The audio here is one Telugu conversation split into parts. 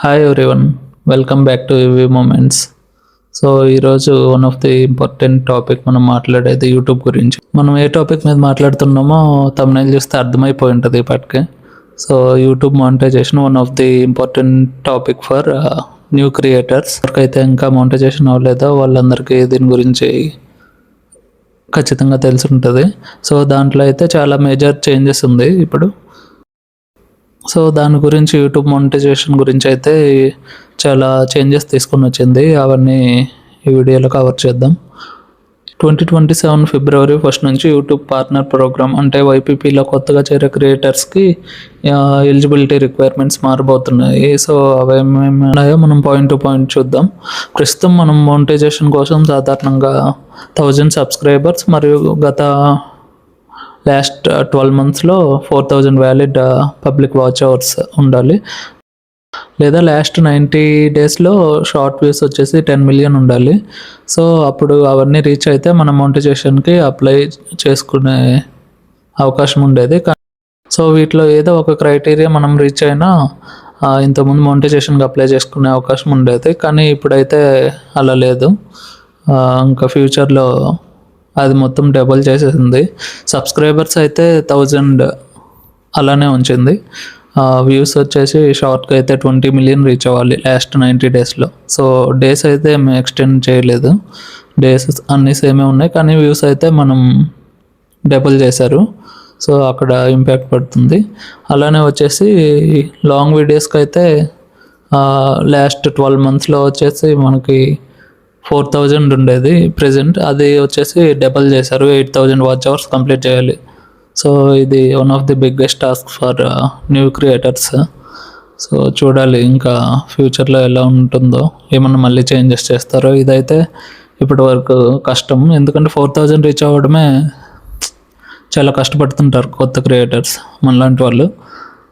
Hi everyone, welcome back to EV moments. So ఈరోజు one of the important topic మనం మాట్లాడేది యూట్యూబ్ గురించి. మనం ఏ టాపిక్ మీద మాట్లాడుతున్నామో తమ్నైల్ చూస్తే అర్థమైపోయి ఉంటుంది ఇప్పటికే. So YouTube monetization one of the important topic for new creators. ఎవరికైతే ఇంకా మానిటైజేషన్ అవ్వలేదో వాళ్ళందరికీ దీని గురించి ఖచ్చితంగా తెలిసి ఉంటుంది. సో దాంట్లో అయితే చాలా మేజర్ చేంజెస్ ఉంది ఇప్పుడు. సో దాని గురించి యూట్యూబ్ మానిటైజేషన్ గురించి అయితే చాలా చేంజెస్ తీసుకొని వచ్చింది. అవన్నీ ఈ వీడియోలో కవర్ చేద్దాం. 2027 ఫిబ్రవరి 1 నుంచి యూట్యూబ్ పార్ట్నర్ ప్రోగ్రామ్ అంటే వైపీపీలో కొత్తగా చేరే క్రియేటర్స్కి ఎలిజిబిలిటీ రిక్వైర్మెంట్స్ మారబోతున్నాయి. సో అవి ఏమేమి ఉన్నాయో మనం పాయింట్ టు పాయింట్ చూద్దాం. ప్రస్తుతం మనం మానిటైజేషన్ కోసం సాధారణంగా 1000 సబ్స్క్రైబర్స్ మరియు గత లాస్ట్ 12 మంత్స్లో 4000 వ్యాలిడ్ పబ్లిక్ వాచ్ అవర్స్ ఉండాలి, లేదా లాస్ట్ 90 డేస్లో షార్ట్ వ్యూస్ వచ్చేసి 10 మిలియన్ ఉండాలి. సో అప్పుడు అవన్నీ రీచ్ అయితే మనం మానిటైజేషన్కి అప్లై చేసుకునే అవకాశం ఉండేది. సో వీటిలో ఏదో ఒక క్రైటీరియా మనం రీచ్ అయినా ఇంతకుముందు మానిటైజేషన్కి అప్లై చేసుకునే అవకాశం ఉండేది, కానీ ఇప్పుడైతే అలా లేదు. ఇంకా ఫ్యూచర్లో అది మొత్తం డబుల్ చేసేసింది. సబ్స్క్రైబర్స్ అయితే 1000 అలానే ఉంచింది. వ్యూస్ వచ్చేసి షార్ట్గా అయితే 20 మిలియన్ రీచ్ అవ్వాలి లాస్ట్ 90 డేస్లో. సో డేస్ అయితే ఎక్స్టెండ్ చేయలేదు, డేస్ అన్నీ సేమే ఉన్నాయి, కానీ వ్యూస్ అయితే మనం డబుల్ చేశారు. సో అక్కడ ఇంపాక్ట్ పడుతుంది. అలానే వచ్చేసి లాంగ్ వీడియోస్కి అయితే లాస్ట్ 12 మంత్స్లో వచ్చేసి మనకి 4000 ఉండేది ప్రెజెంట్, అది వచ్చేసి డబల్ చేశారు. 8000 వాచ్ అవర్స్ కంప్లీట్ చేయాలి. సో ఇది one of the biggest task for new creators. So చూడాలి ఇంకా ఫ్యూచర్లో ఎలా ఉంటుందో, ఏమన్నా మళ్ళీ చేంజెస్ చేస్తారో. ఇదైతే ఇప్పటి వరకు కష్టం, ఎందుకంటే 4000 రీచ్ అవ్వడమే చాలా కష్టపడుతుంటారు కొత్త క్రియేటర్స్ మనలాంటి వాళ్ళు.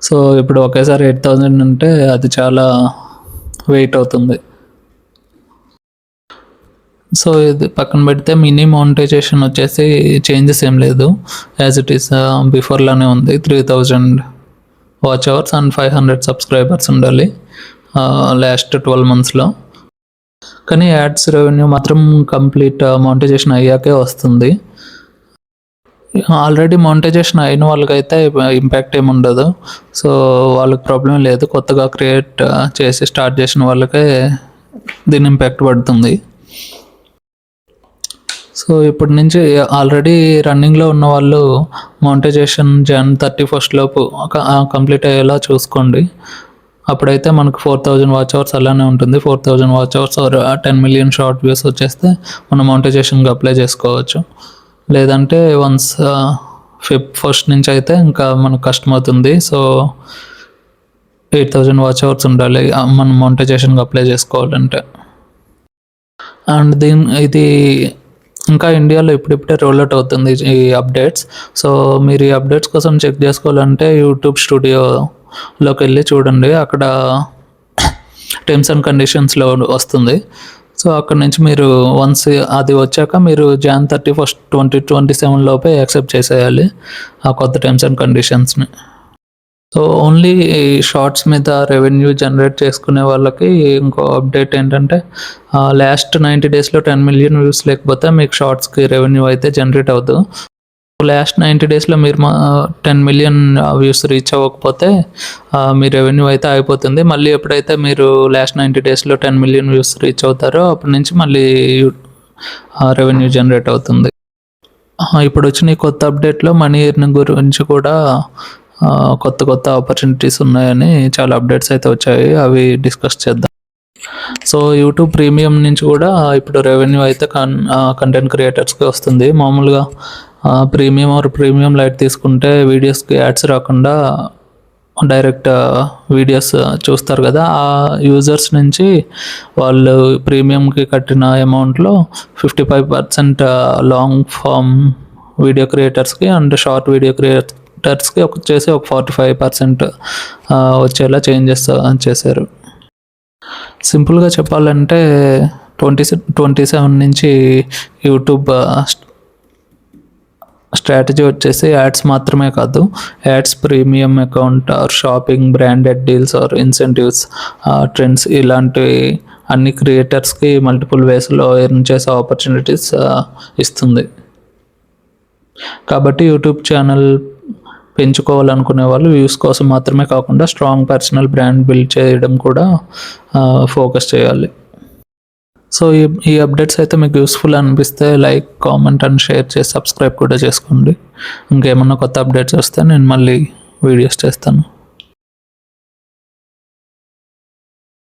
సో ఇప్పుడు ఒకేసారి 8000 అంటే అది చాలా వెయిట్ అవుతుంది. సో ఇది పక్కన పెడితే మినీ మానిటైజేషన్ వచ్చేసి చేంజెస్ ఏం లేదు, యాజ్ ఇట్ ఈస్ బిఫోర్లానే ఉంది. 3000 వాచ్ అవర్స్ అండ్ 500 సబ్స్క్రైబర్స్ ఉండాలి లాస్ట్ 12 మంత్స్లో. కానీ యాడ్స్ రెవెన్యూ మాత్రం కంప్లీట్ మానిటైజేషన్ అయ్యాకే వస్తుంది. ఆల్రెడీ మానిటైజేషన్ అయిన వాళ్ళకైతే ఇంపాక్ట్ ఏమి ఉండదు. సో వాళ్ళకి ప్రాబ్లం లేదు. కొత్తగా క్రియేట్ చేసి స్టార్ట్ చేసిన వాళ్ళకే దీని ఇంపాక్ట్ పడుతుంది. సో ఇప్పటి నుంచి ఆల్రెడీ రన్నింగ్లో ఉన్న వాళ్ళు మానిటైజేషన్ Jan 31 లోపు కంప్లీట్ అయ్యేలా చూసుకోండి. అప్పుడైతే మనకు 4000 వాచ్ అవర్స్ అలానే ఉంటుంది. 4000 watch hours 10 million short views వచ్చేస్తే మనం మానిటైజేషన్కి అప్లై చేసుకోవచ్చు. లేదంటే వన్స్ Feb 1 నుంచి అయితే ఇంకా మనకు కష్టమవుతుంది. సో 8000 వాచ్ అవర్స్ ఉండాలి మనం మానిటైజేషన్కి అప్లై చేసుకోవాలంటే. అండ్ ఇది ఇంకా ఇండియాలో ఇప్పుడిప్పుడే రోల్అవుట్ అవుతుంది ఈ అప్డేట్స్. సో మీరు ఈ అప్డేట్స్ కోసం చెక్ చేసుకోవాలంటే యూట్యూబ్ స్టూడియోలోకి వెళ్ళి చూడండి, అక్కడ టర్మ్స్ అండ్ కండిషన్స్లో వస్తుంది. సో అక్కడ నుంచి మీరు వన్స్ అది వచ్చాక మీరు Jan 31, 2027 లోపే యాక్సెప్ట్ చేసేయాలి ఆ కొత్త టర్మ్స్ అండ్ కండిషన్స్ని. సో ఓన్లీ షార్ట్స్ మీద రెవెన్యూ జనరేట్ చేసుకునే వాళ్ళకి ఇంకో అప్డేట్ ఏంటంటే లాస్ట్ 90 డేస్లో 10 మిలియన్ వ్యూస్ లేకపోతే మీకు షార్ట్స్కి రెవెన్యూ అయితే జనరేట్ అవ్వదు. లాస్ట్ 90 డేస్లో మీరు 10 మిలియన్ వ్యూస్ రీచ్ అవ్వకపోతే మీ రెవెన్యూ అయితే అయిపోతుంది. మళ్ళీ ఎప్పుడైతే మీరు లాస్ట్ 90 డేస్లో 10 మిలియన్ వ్యూస్ రీచ్ అవుతారో అప్పటి నుంచి మళ్ళీ రెవెన్యూ జనరేట్ అవుతుంది. ఇప్పుడు వచ్చిన ఈ కొత్త అప్డేట్లో మనీ ఎర్నింగ్ గురించి కూడా కొత్త ఆపర్చునిటీస్ ఉన్నాయని చాలా అప్డేట్స్ అయితే వచ్చాయి, అవి డిస్కస్ చేద్దాం. సో యూట్యూబ్ ప్రీమియం నుంచి కూడా ఇప్పుడు రెవెన్యూ అయితే కంటెంట్ క్రియేటర్స్కి వస్తుంది. మామూలుగా ప్రీమియం లైట్ తీసుకుంటే వీడియోస్కి యాడ్స్ రాకుండా డైరెక్ట్ వీడియోస్ చూస్తారు కదా, ఆ యూజర్స్ నుంచి వాళ్ళు ప్రీమియంకి కట్టిన అమౌంట్లో 55% లాంగ్ ఫామ్ వీడియో క్రియేటర్స్కి అండ్ షార్ట్ వీడియో క్రియేటర్స్కి వచ్చేసి ఒక 45% వచ్చేలా చేంజెస్ చేశారు. సింపుల్గా చెప్పాలంటే 2027 నుంచి యూట్యూబ్ స్ట్రాటజీ వచ్చేసి యాడ్స్ మాత్రమే కాదు, ads, premium account or shopping, branded deals or incentives, trends, ఇలాంటివి అన్ని క్రియేటర్స్కి మల్టిపుల్ వేస్లో ఎర్న్ చేసే ఆపర్చునిటీస్ ఇస్తుంది. కాబట్టి యూట్యూబ్ ఛానల్ పెంచుకోవాలనుకునే వాళ్ళు వ్యూస్ కోసం మాత్రమే కాకుండా స్ట్రాంగ్ పర్సనల్ బ్రాండ్ బిల్డ్ చేయడం కూడా ఫోకస్ చేయాలి. సో ఈ అప్డేట్స్ అయితే మీకు యూస్ఫుల్ అనిపిస్తే లైక్, కామెంట్ అండ్ షేర్ చేసి సబ్స్క్రైబ్ కూడా చేసుకోండి. ఇంకేమన్నా కొత్త అప్డేట్స్ వస్తే నేను మళ్ళీ వీడియోస్ చేస్తాను.